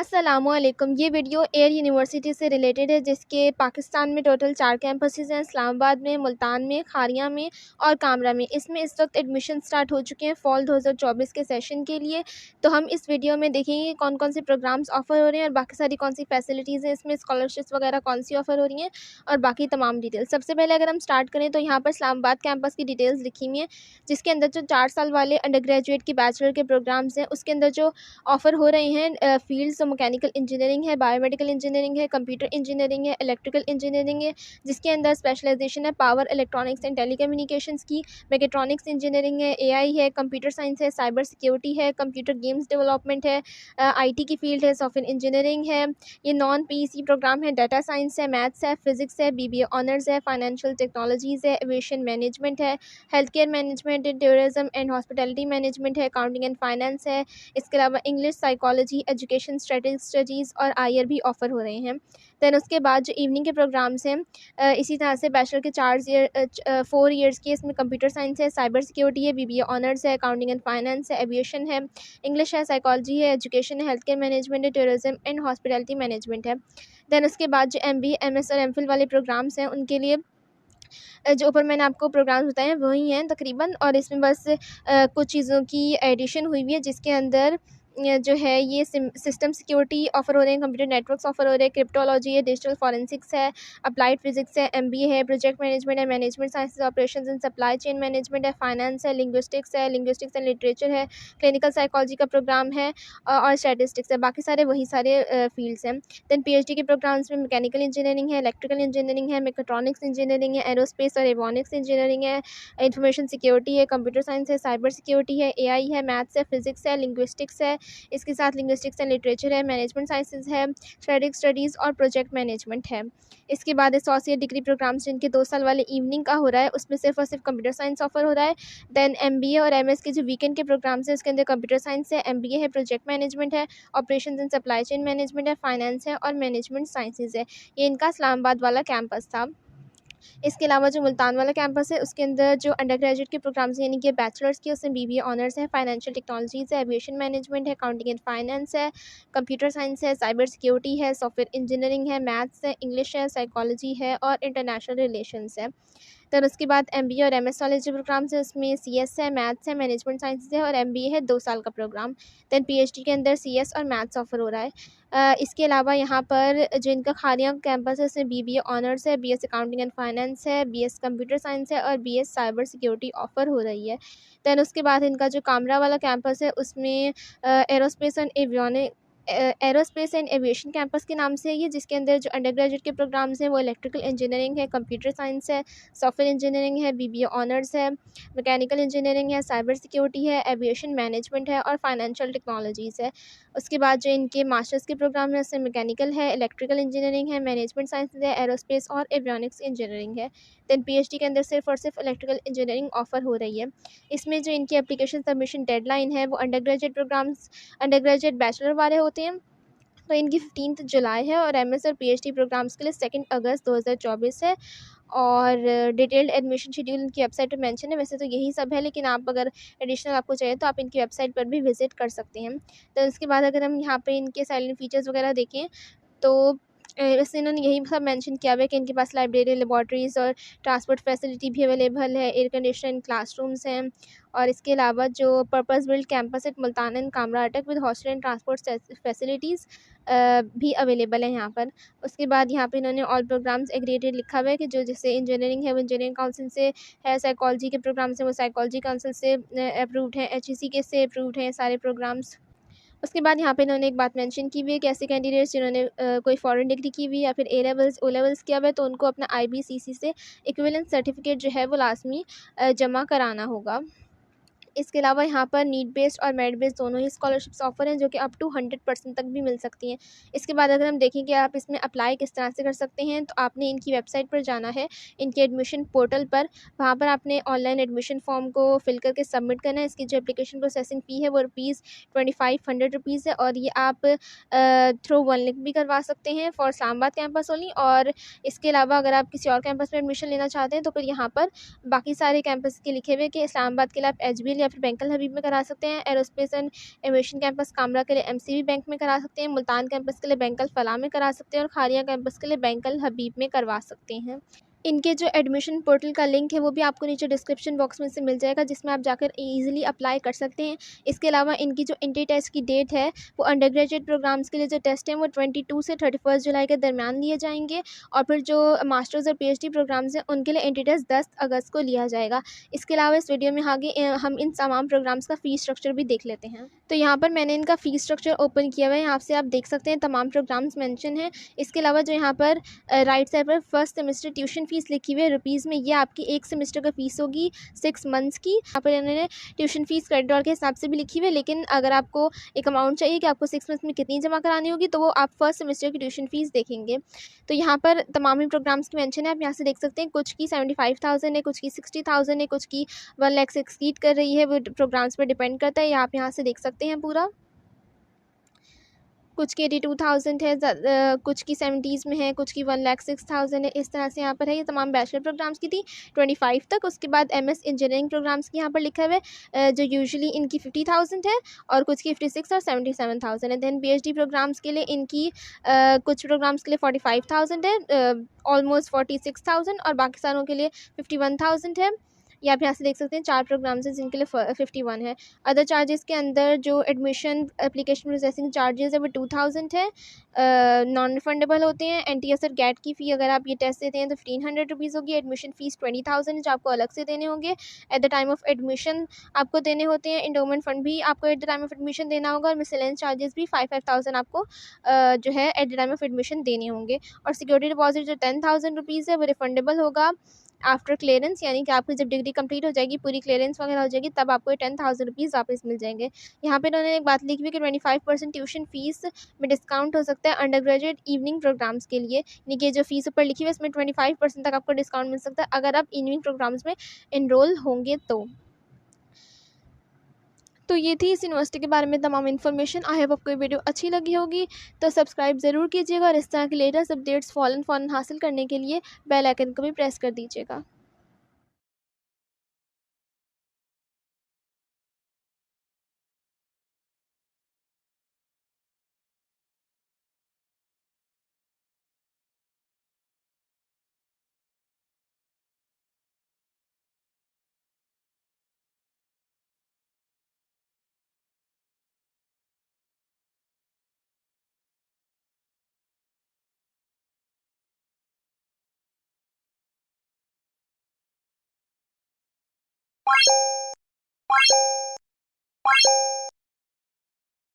अस्सलामुअलैकुम। ये video air university से रिलेटेड है, जिसके पाकिस्तान में टोटल 4 कैंपसेस हैं, इस्लामाबाद में, मुल्तान में, खारिया में और कामरा में। इसमें इस वक्त एडमिशन स्टार्ट हो चुके हैं फॉल 2024 के सेशन के लिए। तो हम इस वीडियो में देखेंगे कौन कौन से प्रोग्राम्स ऑफ़र हो रहे हैं और बाकी सारी कौन सी फैसिलिटीज़ हैं, इसमें स्कॉलरशिप्स वगैरह कौन सी ऑफ़र हो रही हैं और बाकी तमाम डिटेल्स। सबसे पहले अगर हम स्टार्ट करें तो यहाँ पर इस्लामाबाद कैंपस की डिटेल्स लिखी हुई हैं, जिसके अंदर जो 4 साल वाले अंडर ग्रेजुएट की बैचलर के प्रोग्राम्स हैं, उसके अंदर जो ऑफ़र हो रहे हैं फील्ड्स तो मैकेनिकल इंजीनियरिंग है, बायोमेडिकल इंजीनियरिंग है, कंप्यूटर इंजीनियरिंग है, इलेक्ट्रिकल इंजीनियरिंग है, जिसके अंदर स्पेशलाइजेशन है पावर इलेक्ट्रॉनिक्स एंड टेलीकम्युनिकेशंस की, मैकेट्रॉनिक्स इंजीनियरिंग है, एआई है, कंप्यूटर साइंस है, साइबर सिक्योरिटी है, कंप्यूटर गेम्स डेवलपमेंट है, आईटी की फील्ड है, सॉफ्टवेयर इंजीनियरिंग है। ये नॉन पीईसी प्रोग्राम है, डाटा साइंस है, मैथ्स है, फिजिक्स है, बीबीए ऑनर्स है, फाइनेंशियल टेक्नोलॉजीज़ है, एविएशन मैनेजमेंट है, health care management, tourism and hospitality management है, अकाउंटिंग एंड फाइनेंस है। इसके अलावा इंग्लिश, साइकोलॉजी, एजुकेशन स्टडीज़ और आईआर भी ऑफ़र हो रहे हैं। दैन उसके बाद जो इवनिंग के प्रोग्राम्स हैं, इसी तरह से बैचलर के 4 ईयर्स की इसमें कंप्यूटर साइंस है, साइबर सिक्योरिटी है, बीबीए ऑनर्स है, अकाउंटिंग एंड फाइनेंस है, एविएशन है, इंग्लिश है, साइकोलॉजी है, एजुकेशन है, हेल्थ केयर मैनेजमेंट है, टूरिज्म एंड हॉस्पिटैलिटी मैनेजमेंट है। दैन उसके बाद जो एमबीए, एमएस और एमफिल वाले प्रोग्राम्स हैं, उनके लिए जो ऊपर मैंने आपको प्रोग्राम्स बताए हैं वही हैं तकरीबन, और इसमें बस कुछ चीज़ों की एडिशन हुई हुई है, जिसके अंदर जो है ये सिस्टम सिक्योरिटी ऑफ़र हो रहे हैं, कंप्यूटर नेटवर्क्स ऑफ़र हो रहे हैं, क्रिप्टोलॉजी है, डिजिटल फॉरेंसिक्स है, अप्लाइड फिजिक्स है, एमबीए है, प्रोजेक्ट मैनेजमेंट है, management sciences operations and supply chain management है, फाइनेंस है, लिंग्विस्टिक्स एंड लिटरेचर है, क्लिनिकल साइकोलॉजी का प्रोग्राम है और स्टैटिस्टिक्स है। बाकी सारे वही सारे फील्ड्स हैं। दैन पीएचडी के प्रोग्राम्स में मैकेनिकल इंजीनियरिंग है, इलेक्ट्रिकल इंजीनियरिंग है, मेकाट्रॉनिक्स इंजीनियरिंग है, एरोस्पेस और एवियोनिक्स इंजीनियरिंग है, इंफॉर्मेशन सिक्योरिटी है, कंप्यूटर साइंस है, साइबर सिक्योरिटी है, एआई है, मैथ्स है, फिजिक्स है, लिंग्विस्टिक्स है, इसके साथ लिंग्विस्टिक्स एंड लिटरेचर है, मैनेजमेंट साइंसेज है, स्ट्रेटेजिक स्टडीज़ और प्रोजेक्ट मैनेजमेंट है। इसके बाद एसोसिएट डिग्री प्रोग्राम्स जिनके 2 साल वाले इवनिंग का हो रहा है, उसमें सिर्फ और सिर्फ कंप्यूटर साइंस ऑफर हो रहा है। दैन एमबीए और एमएस के जो वीकेंड के प्रोग्राम्स हैं, उसके अंदर कंप्यूटर साइंस है, एमबीए है, प्रोजेक्ट मैनेजमेंट है, operations and supply chain management है, फाइनेंस है और मैनेजमेंट साइंसेज है। ये इनका इस्लामाबाद वाला कैंपस था। इसके अलावा जो मुल्तान वाला कैंपस है, उसके अंदर जो अंडर ग्रेजुएट के प्रोग्राम्स हैं, यानी कि बैचलर्स की, उसमें बीबीए ऑनर्स है, फाइनेंशियल टेक्नोलॉजीज़ है, एविएशन मैनेजमेंट है, अकाउंटिंग एंड फाइनेंस है, कंप्यूटर साइंस है, साइबर सिक्योरिटी है, सॉफ्टवेयर इंजीनियरिंग है, मैथ्स है, इंग्लिश है, साइकोलॉजी है और इंटरनेशनल रिलेशंस है। then उसके बाद एमबीए और एमएस वाले जो प्रोग्राम्स हैं, उसमें सीएस है, मैथ्स है, मैनेजमेंट साइंसेज है और एमबीए है 2 साल का प्रोग्राम। दैन पीएचडी के अंदर सीएस और मैथ्स ऑफर हो रहा है। इसके अलावा यहाँ पर जो इनका खारिया कैंपस है, उसमें बीबीए ऑनर्स है, बीएस अकाउंटिंग एंड फाइनेंस है, बीएस कंप्यूटर साइंस है और बीएस साइबर सिक्योरिटी ऑफर हो रही है। दैन उसके बाद इनका जो कामरा वाला कैंपस है, उसमें एरोस्पेस एंड एविएशन कैंपस के नाम से है ये, जिसके अंदर जो अंडर ग्रेजुएट के प्रोग्राम्स हैं वो इलेक्ट्रिकल इंजीनियरिंग है, कंप्यूटर साइंस है, सॉफ्टवेयर इंजीनियरिंग है, बीबीए ऑनर्स है, मैकेनिकल इंजीनियरिंग है, साइबर सिक्योरिटी है, एविएशन मैनेजमेंट है और फाइनेंशियल टेक्नोलॉजीज़ है। उसके बाद जो इनके मास्टर्स के प्रोग्राम है, उसमें मैकेनिकल है, इलेक्ट्रिकल इंजीनियरिंग है, मैनेजमेंट साइंसेज है, एरोस्पेस और एवियोनिक्स इंजीनियरिंग है। दैन पीएचडी के अंदर सिर्फ और सिर्फ इलेक्ट्रिकल इंजीनियरिंग ऑफर हो रही है। इसमें जो इनकी एप्लीकेशन सबमिशन डेडलाइन है, वो अंडर ग्रेजुएट बैचलर वाले होते हैं, तो इनकी 15 जुलाई है और एमएस और पीएचडी प्रोग्राम्स के लिए 2 अगस्त 2024 है। और डिटेल्ड एडमिशन शेड्यूल इनकी वेबसाइट पर मेंशन है। वैसे तो यही सब है, लेकिन आप अगर एडिशनल आपको चाहिए तो आप इनकी वेबसाइट पर भी विजिट कर सकते हैं। तो इसके बाद अगर हम यहाँ पे इनके साइलेंट फीचर्स वगैरह देखें तो वैसे इन्होंने यही सब मेंशन किया हुआ है कि इनके पास लाइब्रेरी, लेबॉर्ट्रीज़ और ट्रांसपोर्ट फैसिलिटी भी अवेलेबल है, एयर कंडीशन क्लासरूम्स हैं और इसके अलावा जो purpose build campus at Multan and Kamra Attock with hostel and transport facilities भी अवेलेबल है यहाँ पर। उसके बाद यहाँ पे इन्होंने ऑल प्रोग्राम्स एग्रीगेटेड लिखा हुआ है कि जो जैसे इंजीनियरिंग है वो इंजीनियरिंग काउंसिल से है, साइकोलॉजी के प्रोग्राम्स हैं वो साइकोलॉजी काउंसिल से अप्रूव्ड हैं, एचईसी के से अप्रूव्ड हैं सारे प्रोग्राम्स। उसके बाद यहाँ पे इन्होंने एक बात मेंशन की हुई है कि ऐसे कैंडिडेट्स जिन्होंने कोई फॉरेन डिग्री की हुई या फिर ए लेवल्स ओ लेवल्स किया हुआ है, तो उनको अपना आईबीसीसी से इक्विवेलेंट सर्टिफिकेट जो है वो लाजमी जमा कराना होगा। इसके अलावा यहाँ पर नीड बेस्ड और मेरिट बेस्ड दोनों ही स्कॉलरशिप्स ऑफर हैं, जो कि अप टू 100% तक भी मिल सकती हैं। इसके बाद अगर हम देखें कि आप इसमें अप्लाई किस तरह से कर सकते हैं, तो आपने इनकी वेबसाइट पर जाना है, इनके एडमिशन पोर्टल पर। वहाँ पर आपने ऑनलाइन एडमिशन फॉर्म को फिल करके सबमिट करना है। इसकी जो एप्लीकेशन प्रोसेसिंग फ़ी है वो ₹2500 है और ये आप थ्रू वन लिंक भी करवा सकते हैं फॉर इस्लामाबाद कैंपस ओनली। और इसके अलावा अगर आप किसी और कैंपस में एडमिशन लेना चाहते हैं तो फिर यहाँ पर बाकी सारे कैंपस के लिखे हुए कि इस्लामाबाद के लिए आप एचबीएल या फिर बैंकल हबीब में करा सकते हैं। Aerospace and aviation campus Kamra के लिए एमसीबी बैंक में करा सकते हैं। मुल्तान कैंपस के लिए बैंकल फलाह में करा सकते हैं और खारिया कैंपस के लिए बैंकल हबीब में करवा सकते हैं। इनके जो एडमिशन पोर्टल का लिंक है वो भी आपको नीचे डिस्क्रिप्शन बॉक्स में से मिल जाएगा, जिसमें आप जाकर ईजिली अप्लाई कर सकते हैं। इसके अलावा इनकी जो एंट्री टेस्ट की डेट है वो अंडर ग्रेजुएट प्रोग्राम्स के लिए जो टेस्ट हैं वो 22 से 31 जुलाई के दरमियान लिए जाएंगे, और फिर जो मास्टर्स और पीएचडी प्रोग्राम्स हैं उनके लिए एंट्री टेस्ट 10 अगस्त को लिया जाएगा। इसके अलावा इस वीडियो में आगे हम इन तमाम प्रोग्राम्स का फ़ीस स्ट्रक्चर भी देख लेते हैं। तो यहाँ पर मैंने इनका फ़ीस स्ट्रक्चर ओपन किया हुआ है, यहाँ से आप देख सकते हैं तमाम प्रोग्राम्स मेंशन हैं। इसके अलावा जो यहाँ पर राइट साइड पर फर्स्ट सेमेस्टर ट्यूशन फ़ीस लिखी हुई है रुपीज़ में, ये आपकी एक सेमेस्टर का फ़ीस होगी 6 मंथ्स की। यहाँ पर इन्होंने ट्यूशन फ़ीस क्रेडिट आवर के हिसाब से भी लिखी हुई है, लेकिन अगर आपको एक अमाउंट चाहिए कि आपको 6 मंथ्स में कितनी जमा करानी होगी, तो वो आप फर्स्ट सेमेस्टर की ट्यूशन फ़ीस देखेंगे। तो यहाँ पर तमाम ही प्रोग्राम्स की मेंशन है, आप यहाँ से देख सकते हैं। कुछ की 75,000 है, कुछ की 60,000 है, कुछ की 1 लाख से एक्सीड कर रही है, वो प्रोग्राम्स पर डिपेंड करता है। ये आप यहाँ से देख सकते हैं पूरा। कुछ की 82,000 है, कुछ की 70s में है, कुछ की 1,06,000 है। इस तरह से यहाँ पर है। ये तमाम बैचलर प्रोग्राम्स की थी 25 तक। उसके बाद एमएस इंजीनियरिंग प्रोग्राम्स की यहाँ पर लिखा हुआ है, जो यूजुअली इनकी 50,000 है और कुछ की 56 और 77,000 है। दैन पीएचडी प्रोग्राम्स के लिए इनकी कुछ प्रोग्राम्स के लिए 45,000 है, ऑलमोस्ट 46,000, और बाकी सारों के लिए 51,000 है। या आप यहाँ से देख सकते हैं 4 प्रोग्राम्स हैं जिनके लिए 51 है। अदर चार्जेस के अंदर जो एडमिशन एप्लीकेशन प्रोसेसिंग चार्जेस है वो 2,000 है, नॉन रिफंडेबल होते हैं। एनटीएस और गैट की फ़ी अगर आप ये टेस्ट देते हैं तो 1,500 रुपीज़ होगी। एडमिशन फ़ीस 20,000 है जो आपको अलग से देने होंगे। At the time of admission आपको देने होते हैं। इंडोमेंट फ़ंड भी आपको at the time of admission देना होगा, और मिसलेनियस चार्जेस भी 5,000 आपको जो है at the time of admission देने होंगे। और सिक्योरिटी डिपॉजिट जो 10,000 रुपीज़ है वो रिफंडेबल होगा आफ्टर क्लियरेंस, यानी कि आपकी जब डिग्री कंप्लीट हो जाएगी, पूरी क्लियरेंस वगैरह हो जाएगी, तब आपको 10,000 रुपीज़ वापस मिल जाएंगे। यहाँ पे उन्होंने एक बात लिखी हुई कि 25% ट्यूशन फ़ीस में डिस्काउंट हो सकता है अंडर ग्रेजुएट इवनिंग प्रोग्राम्स के लिए, यानी कि जो फ़ीस ऊपर लिखी हुई है इसमें 25% तक आपको डिस्काउंट मिल सकता है अगर आप इवनिंग प्रोग्राम्स में इनरोल होंगे तो ये थी इस यूनिवर्सिटी के बारे में तमाम इन्फॉर्मेशन। आई होप आपको ये वीडियो अच्छी लगी होगी, तो सब्सक्राइब ज़रूर कीजिएगा, और इस तरह के लेटेस्ट अपडेट्स फ़ौरन हासिल करने के लिए बेल आइकन को भी प्रेस कर दीजिएगा।